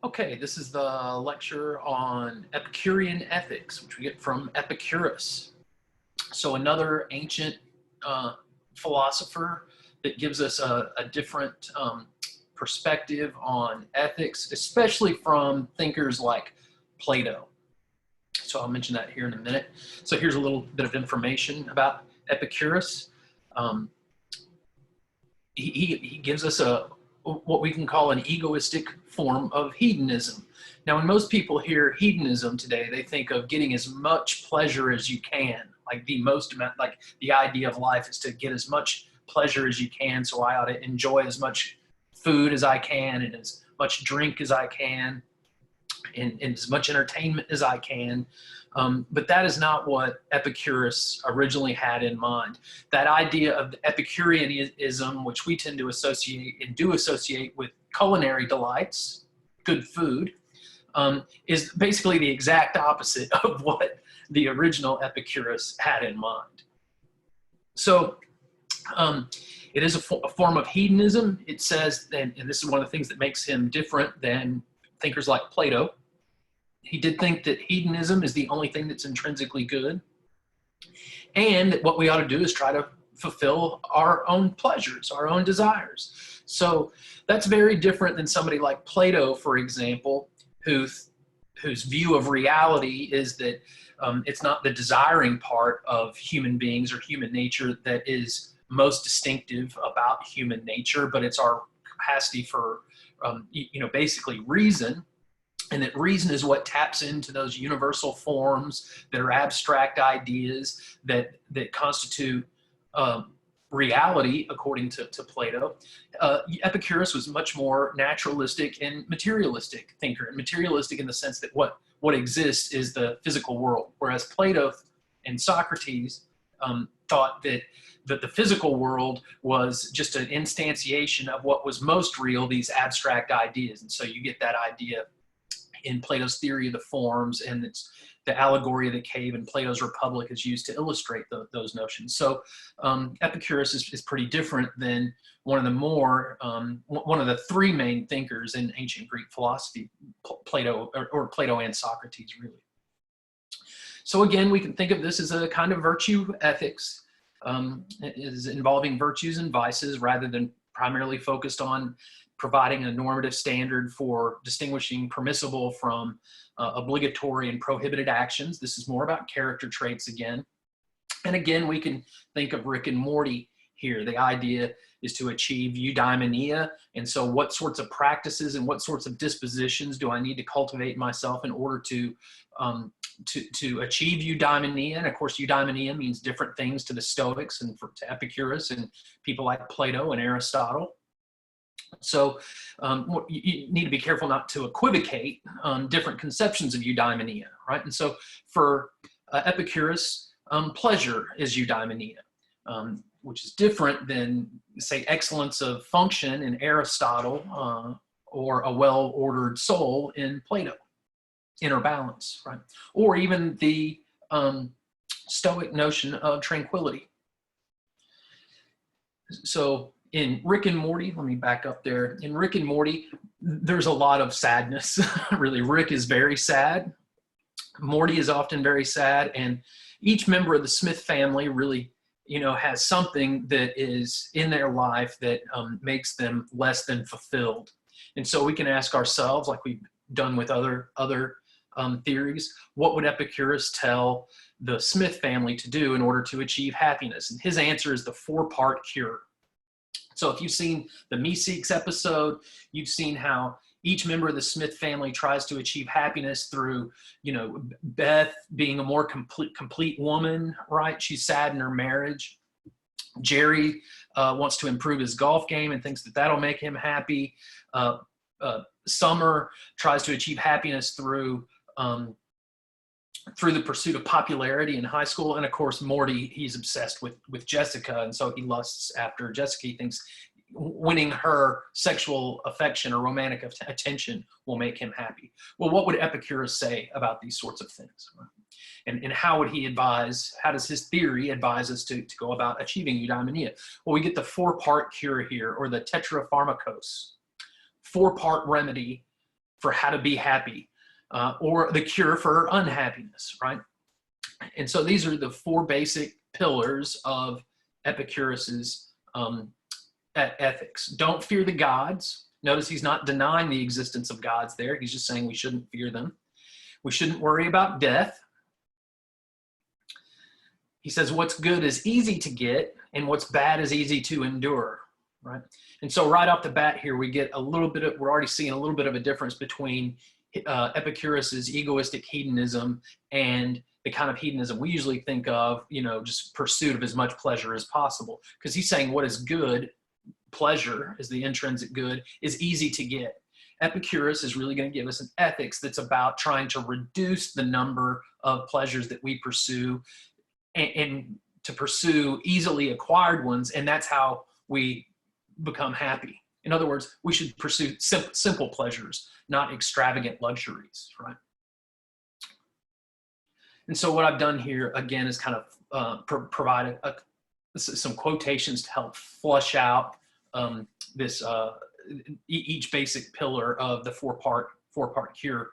Okay, this is the lecture on Epicurean ethics, which we get from Epicurus. So another ancient philosopher that gives us a different perspective on ethics, especially from thinkers like Plato. So I'll mention that here in a minute. So here's a little bit of information about Epicurus. Um, he gives us what we can call an egoistic form of hedonism. Now, when most people hear hedonism today, they think of getting as much pleasure as you can, like the most amount, like the idea of life is to get as much pleasure as you can. So I ought to enjoy as much food as I can and as much drink as I can and as much entertainment as I can. But that is not what Epicurus originally had in mind. That idea of the Epicureanism, which we tend to associate and do associate with culinary delights, good food, is basically the exact opposite of what the original Epicurus had in mind. So it is a form of hedonism. It says, and this is one of the things that makes him different than thinkers like Plato. He did think that hedonism is the only thing that's intrinsically good, and that what we ought to do is try to fulfill our own pleasures, our own desires. So that's very different than somebody like Plato, for example, whose view of reality is that it's not the desiring part of human beings or human nature that is most distinctive about human nature, but it's our capacity for, basically reason. And that reason is what taps into those universal forms that are abstract ideas that constitute reality, according to Plato. Epicurus was much more naturalistic and materialistic thinker, and materialistic in the sense that what exists is the physical world, whereas Plato and Socrates thought that the physical world was just an instantiation of what was most real, these abstract ideas. And so you get that idea in Plato's theory of the forms, and it's the allegory of the cave in Plato's Republic is used to illustrate those notions. So Epicurus is pretty different than one of the three main thinkers in ancient Greek philosophy, Plato, or Plato and Socrates, really. So again, we can think of this as a kind of virtue ethics, is involving virtues and vices rather than primarily focused on providing a normative standard for distinguishing permissible from obligatory and prohibited actions. This is more about character traits again. And again, we can think of Rick and Morty here. The idea is to achieve eudaimonia. And so what sorts of practices and what sorts of dispositions do I need to cultivate myself in order to achieve eudaimonia? And of course, eudaimonia means different things to the Stoics and to Epicurus and people like Plato and Aristotle. So you need to be careful not to equivocate different conceptions of eudaimonia, right? And so for Epicurus, pleasure is eudaimonia, which is different than, say, excellence of function in Aristotle or a well-ordered soul in Plato, inner balance, right? Or even the Stoic notion of tranquility. So in Rick and Morty, let me back up there. In Rick and Morty, there's a lot of sadness. Really, Rick is very sad. Morty is often very sad, and each member of the Smith family really, has something that is in their life that makes them less than fulfilled. And so we can ask ourselves, like we've done with other theories, what would Epicurus tell the Smith family to do in order to achieve happiness? And his answer is the 4-part cure. So if you've seen the Meeseeks episode, you've seen how each member of the Smith family tries to achieve happiness through, Beth being a more complete woman, right? She's sad in her marriage. Jerry wants to improve his golf game and thinks that that'll make him happy. Summer tries to achieve happiness through the pursuit of popularity in high school. And of course, Morty, he's obsessed with Jessica. And so he lusts after Jessica. He thinks winning her sexual affection or romantic attention will make him happy. Well, what would Epicurus say about these sorts of things? And how would he advise, how does his theory advise us to go about achieving eudaimonia? Well, we get the 4-part cure here, or the tetrapharmakos, 4-part remedy for how to be happy, or the cure for unhappiness, right? And so these are the four basic pillars of Epicurus's ethics. Don't fear the gods. Notice he's not denying the existence of gods there. He's just saying we shouldn't fear them. We shouldn't worry about death. He says what's good is easy to get and what's bad is easy to endure, right? And so right off the bat here, we get a little bit of, we're already seeing a little bit of a difference between Epicurus's egoistic hedonism and the kind of hedonism we usually think of, you know, just pursuit of as much pleasure as possible. Because he's saying what is good, pleasure is the intrinsic good, is easy to get. Epicurus is really going to give us an ethics that's about trying to reduce the number of pleasures that we pursue and to pursue easily acquired ones, and that's how we become happy. In other words, we should pursue simple pleasures, not extravagant luxuries, right? And so what I've done here, again, is kind of provide some quotations to help flush out each basic pillar of the four-part cure.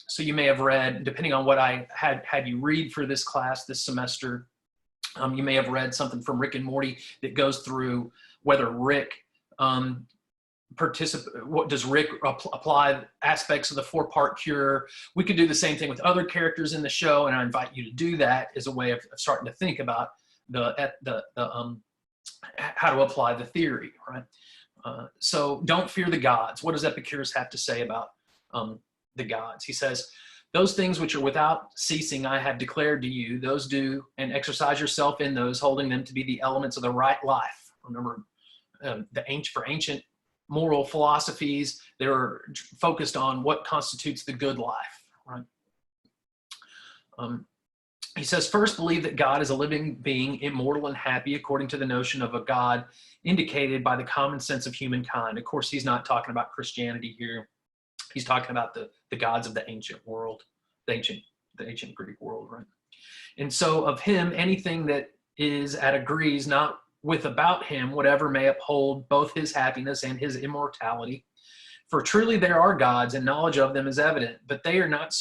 So you may have read, depending on what I had you read for this class this semester, you may have read something from Rick and Morty that goes through whether Rick what does Rick apply aspects of the four-part cure. We could do the same thing with other characters in the show, and I invite you to do that as a way of starting to think about how to apply the theory, right? So don't fear the gods. What does Epicurus have to say about the gods? He says, those things which are without ceasing I have declared to you, those do, and exercise yourself in those, holding them to be the elements of the right life. Remember, for ancient moral philosophies, they were focused on what constitutes the good life, right? He says, first, believe that God is a living being, immortal and happy, according to the notion of a God indicated by the common sense of humankind. Of course, he's not talking about Christianity here. He's talking about the gods of the ancient world, the ancient Greek world, right? And so of him, anything that is at agrees not with about him, whatever may uphold both his happiness and his immortality. For truly there are gods, and knowledge of them is evident, but they are not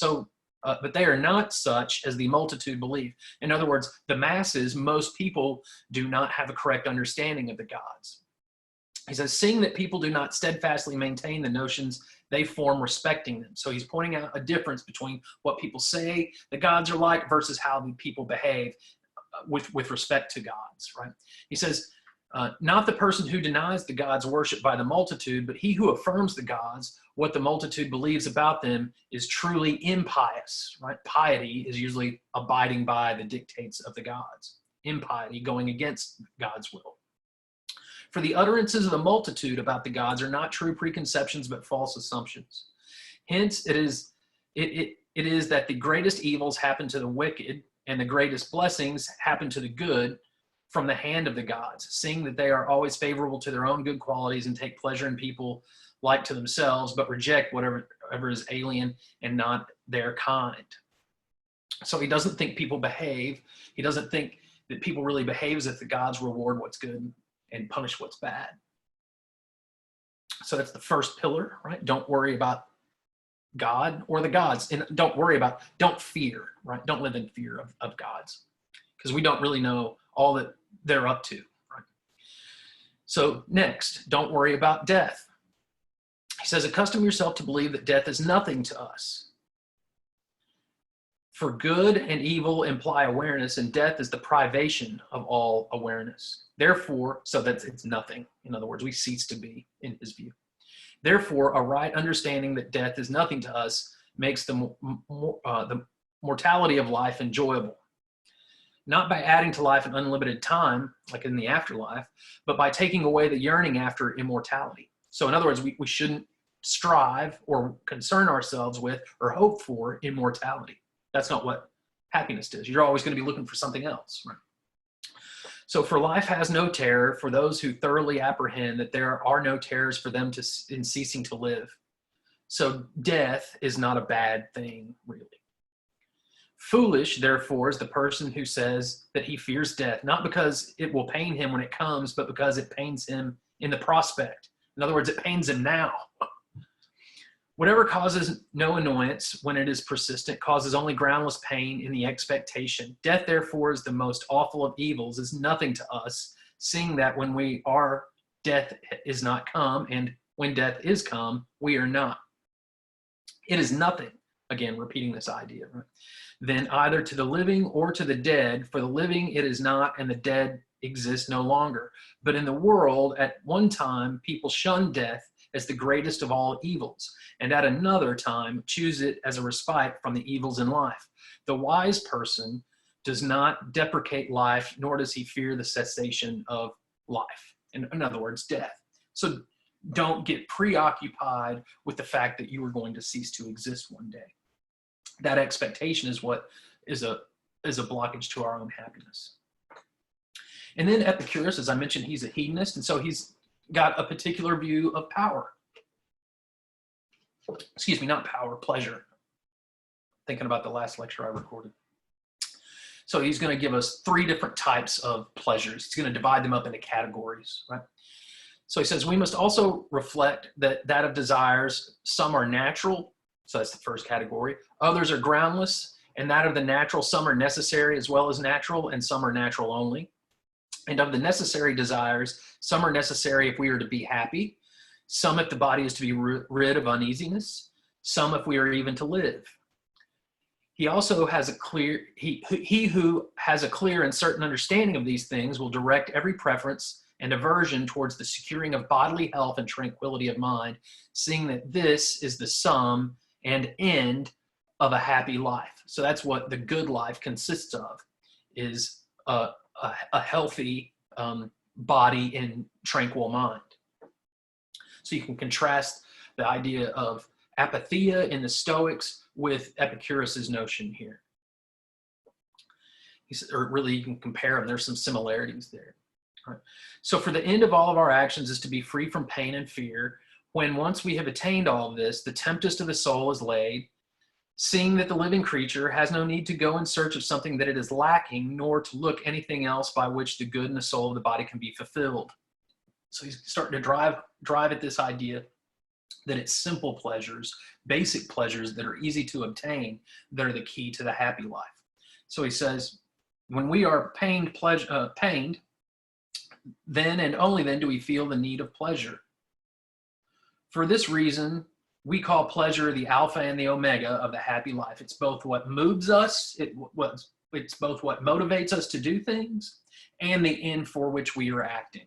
such as the multitude believe. In other words, the masses, most people do not have a correct understanding of the gods. He says, seeing that people do not steadfastly maintain the notions they form respecting them. So he's pointing out a difference between what people say the gods are like versus how the people behave with respect to gods, right? He says, not the person who denies the gods worship by the multitude, but he who affirms the gods, what the multitude believes about them is truly impious, right? Piety is usually abiding by the dictates of the gods. Impiety, going against God's will. For the utterances of the multitude about the gods are not true preconceptions, but false assumptions. Hence, it is that the greatest evils happen to the wicked, and the greatest blessings happen to the good from the hand of the gods, seeing that they are always favorable to their own good qualities and take pleasure in people like to themselves, but reject whatever is alien and not their kind. So he doesn't think people behave. He doesn't think that people really behave as if the gods reward what's good and punish what's bad. So that's the first pillar, right? Don't worry about God or the gods, and don't fear, right? Don't live in fear of gods, because we don't really know all that they're up to, right? So next, don't worry about death. He says, accustom yourself to believe that death is nothing to us. For good and evil imply awareness, and death is the privation of all awareness. Therefore, so that it's nothing. In other words, we cease to be, in his view. Therefore, a right understanding that death is nothing to us makes the mortality of life enjoyable. Not by adding to life an unlimited time, like in the afterlife, but by taking away the yearning after immortality. So in other words, we shouldn't strive or concern ourselves with or hope for immortality. That's not what happiness does. You're always going to be looking for something else, right? So for life has no terror for those who thoroughly apprehend that there are no terrors for them in ceasing to live. So death is not a bad thing, really. Foolish, therefore, is the person who says that he fears death, not because it will pain him when it comes, but because it pains him in the prospect. In other words, it pains him now. Whatever causes no annoyance when it is persistent causes only groundless pain in the expectation. Death, therefore, is the most awful of evils, is nothing to us, seeing that when we are, death is not come, and when death is come, we are not. It is nothing, again, repeating this idea, right? Then either to the living or to the dead. For the living it is not, and the dead exist no longer. But in the world, at one time, people shunned death as the greatest of all evils, and at another time choose it as a respite from the evils in life. The wise person does not deprecate life, nor does he fear the cessation of life. In other words, death. So don't get preoccupied with the fact that you are going to cease to exist one day. That expectation is what is a blockage to our own happiness. And then Epicurus, as I mentioned, he's a hedonist, and so he's got a particular view of power. Excuse me, not power, pleasure. Thinking about the last lecture I recorded. So he's going to give us 3 different types of pleasures. He's going to divide them up into categories, right? So he says we must also reflect that of desires, some are natural, so that's the first category. Others are groundless, and that of the natural, some are necessary as well as natural, and some are natural only. And of the necessary desires, some are necessary if we are to be happy, some if the body is to be rid of uneasiness, some if we are even to live. He also has a clear, he who has a clear and certain understanding of these things will direct every preference and aversion towards the securing of bodily health and tranquility of mind, seeing that this is the sum and end of a happy life. So that's what the good life consists of, is a healthy body and tranquil mind. So you can contrast the idea of apatheia in the Stoics with Epicurus's notion here. Or really, you can compare them. There's some similarities there. Right. So for the end of all of our actions is to be free from pain and fear. When once we have attained all of this, the tempest of the soul is laid, seeing that the living creature has no need to go in search of something that it is lacking, nor to look anything else by which the good and the soul of the body can be fulfilled. So he's starting to drive at this idea that it's simple pleasures, basic pleasures that are easy to obtain, that are the key to the happy life. So he says, when we are pained, then and only then do we feel the need of pleasure. For this reason, we call pleasure the alpha and the omega of the happy life. It's both what moves us, it's both what motivates us to do things, and the end for which we are acting.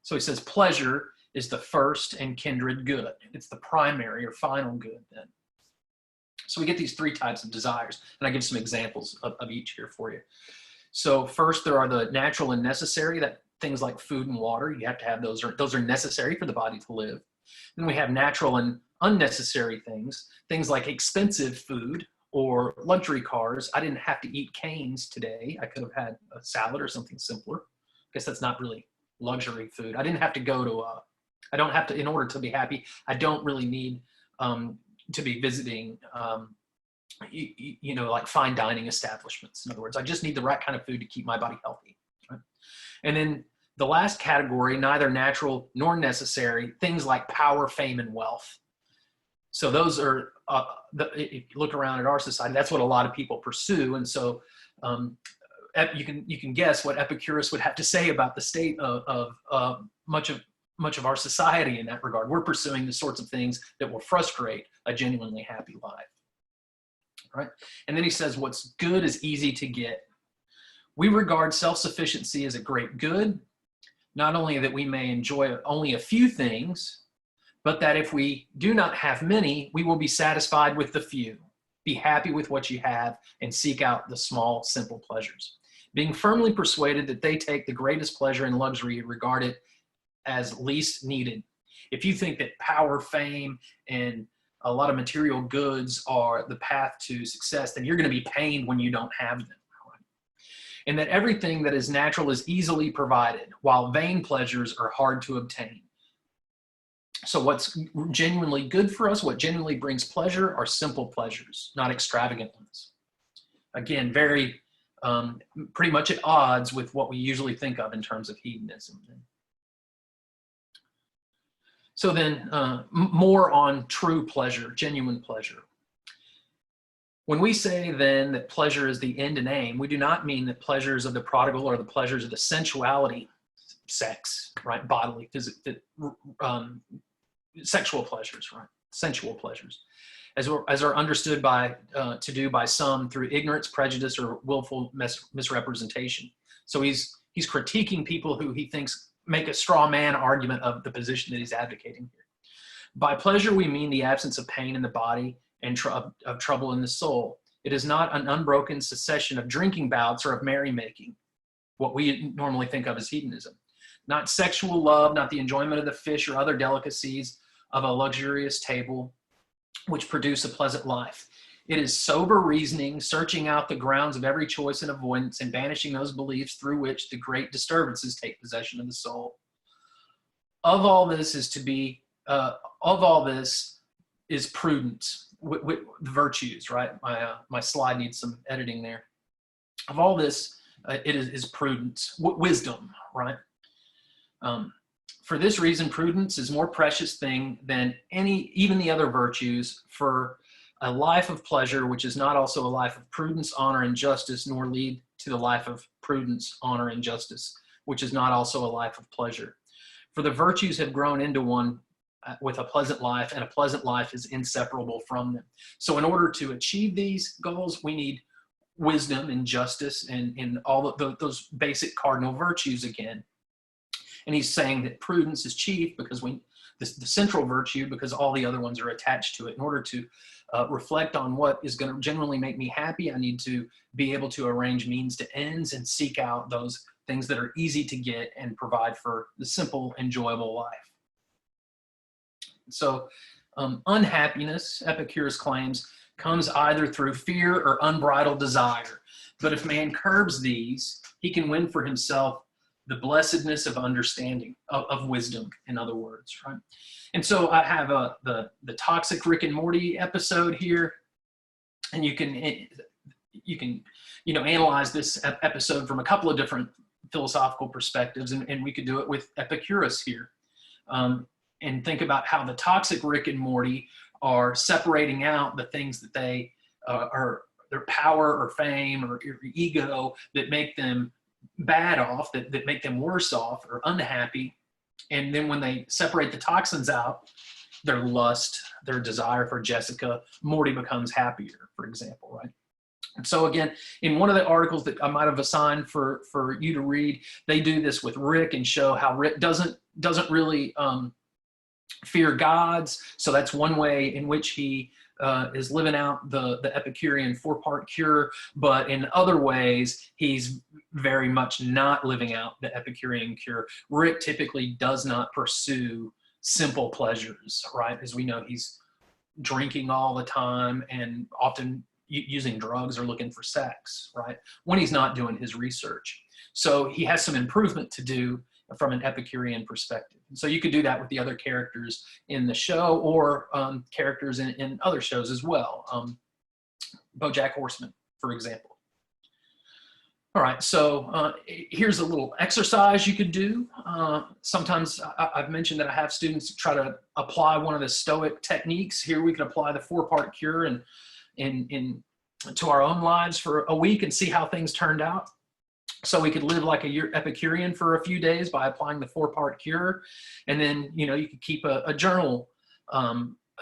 So he says pleasure is the first and kindred good. It's the primary or final good then. So we get these 3 types of desires, and I give some examples of each here for you. So first, there are the natural and necessary, that things like food and water, you have to have those are necessary for the body to live. Then we have natural and unnecessary things like expensive food or luxury cars. I didn't have to eat canes today. I could have had a salad or something simpler. I guess that's not really luxury food. I didn't have to go to I don't have to, in order to be happy, I don't really need to be visiting like fine dining establishments. In other words, I just need the right kind of food to keep my body healthy. Right? And then the last category, neither natural nor necessary, things like power, fame, and wealth. So those are, if you look around at our society, that's what a lot of people pursue. And so you can guess what Epicurus would have to say about the state of much of our society in that regard. We're pursuing the sorts of things that will frustrate a genuinely happy life. Right? And then he says, what's good is easy to get. We regard self-sufficiency as a great good, not only that we may enjoy only a few things, but that if we do not have many, we will be satisfied with the few. Be happy with what you have and seek out the small, simple pleasures. Being firmly persuaded that they take the greatest pleasure in luxury, regard it as least needed. If you think that power, fame, and a lot of material goods are the path to success, then you're going to be pained when you don't have them. And that everything that is natural is easily provided, while vain pleasures are hard to obtain. So what's genuinely good for us, what genuinely brings pleasure, are simple pleasures, not extravagant ones. Again, very pretty much at odds with what we usually think of in terms of hedonism. So then more on true pleasure, genuine pleasure. When we say then that pleasure is the end and aim, we do not mean that pleasures of the prodigal or the pleasures of the sensuality, sex, right, bodily, sexual pleasures, right, sensual pleasures, as are understood by to do by some through ignorance, prejudice, or willful misrepresentation. So he's critiquing people who he thinks make a straw man argument of the position that he's advocating here. By pleasure, we mean the absence of pain in the body and of trouble in the soul. It is not an unbroken cessation of drinking bouts or of merrymaking, what we normally think of as hedonism. Not sexual love, not the enjoyment of the fish or other delicacies of a luxurious table, which produce a pleasant life. It is sober reasoning, searching out the grounds of every choice and avoidance, and banishing those beliefs through which the great disturbances take possession of the soul. Of all this is prudence, with the virtues, right? My slide needs some editing there. Of all this, it is prudence, wisdom, right? For this reason, prudence is more precious thing than even the other virtues, for a life of pleasure, which is not also a life of prudence, honor, and justice, nor lead to the life of prudence, honor, and justice, which is not also a life of pleasure. For the virtues have grown into one with a pleasant life, and a pleasant life is inseparable from them. So in order to achieve these goals, we need wisdom and justice and all of those basic cardinal virtues again. And he's saying that prudence is chief because the central virtue, because all the other ones are attached to it. In order to reflect on what is going to genuinely make me happy, I need to be able to arrange means to ends and seek out those things that are easy to get and provide for the simple, enjoyable life. So unhappiness, Epicurus claims, comes either through fear or unbridled desire. But if man curbs these, he can win for himself the blessedness of understanding, of wisdom, in other words, right? And so I have the toxic Rick and Morty episode here, and you can analyze this episode from a couple of different philosophical perspectives, and we could do it with Epicurus here, and think about how the toxic Rick and Morty are separating out the things that they are their power or fame or ego that make them bad off, that make them worse off or unhappy. And then when they separate the toxins out, their lust, their desire for Jessica, Morty becomes happier, for example, right? And so again, in one of the articles that I might have assigned for you to read, they do this with Rick and show how Rick doesn't really fear gods. So that's one way in which he is living out the Epicurean four-part cure, but in other ways, he's very much not living out the Epicurean cure. Rick typically does not pursue simple pleasures, right? As we know, he's drinking all the time and often using drugs or looking for sex, right? When he's not doing his research. So he has some improvement to do from an Epicurean perspective. So you could do that with the other characters in the show or characters in other shows as well. BoJack Horseman, for example. All right, so here's a little exercise you could do. Sometimes I've mentioned that I have students try to apply one of the Stoic techniques. Here we could apply the four-part cure to our own lives for a week and see how things turned out. So we could live like a Epicurean for a few days by applying the four-part cure. And then, you could keep a journal,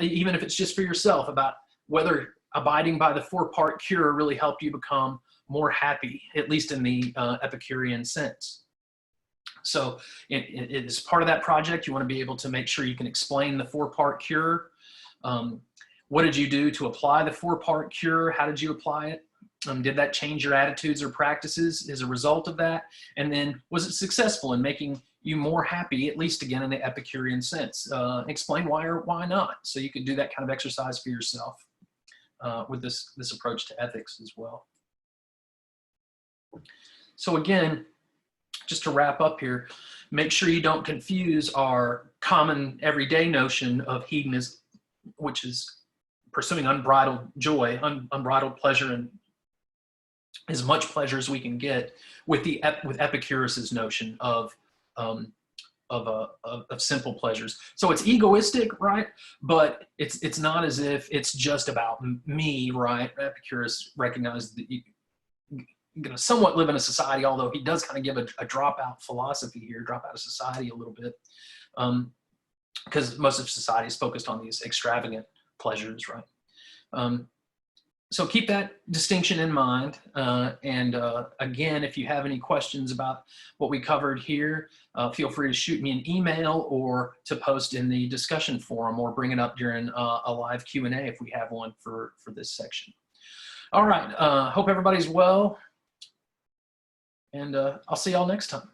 even if it's just for yourself, about whether abiding by the four-part cure really helped you become more happy, at least in the Epicurean sense. So it is part of that project. You want to be able to make sure you can explain the four-part cure. What did you do to apply the four-part cure? How did you apply it? Did that change your attitudes or practices as a result of that? And then was it successful in making you more happy, at least again in the Epicurean sense? Explain why or why not. So you could do that kind of exercise for yourself with this approach to ethics as well. So again, just to wrap up here, make sure you don't confuse our common everyday notion of hedonism, which is pursuing unbridled joy, unbridled pleasure, and as much pleasure as we can get, with Epicurus's notion of of simple pleasures. So it's egoistic, right? But it's not as if it's just about me, right? Epicurus recognized that you're going to somewhat live in a society, although he does kind of give a dropout philosophy here, drop out of society a little bit, because most of society is focused on these extravagant pleasures, right? So keep that distinction in mind. Again, if you have any questions about what we covered here, feel free to shoot me an email or to post in the discussion forum or bring it up during a live Q&A if we have one for this section. All right, hope everybody's well, and I'll see y'all next time.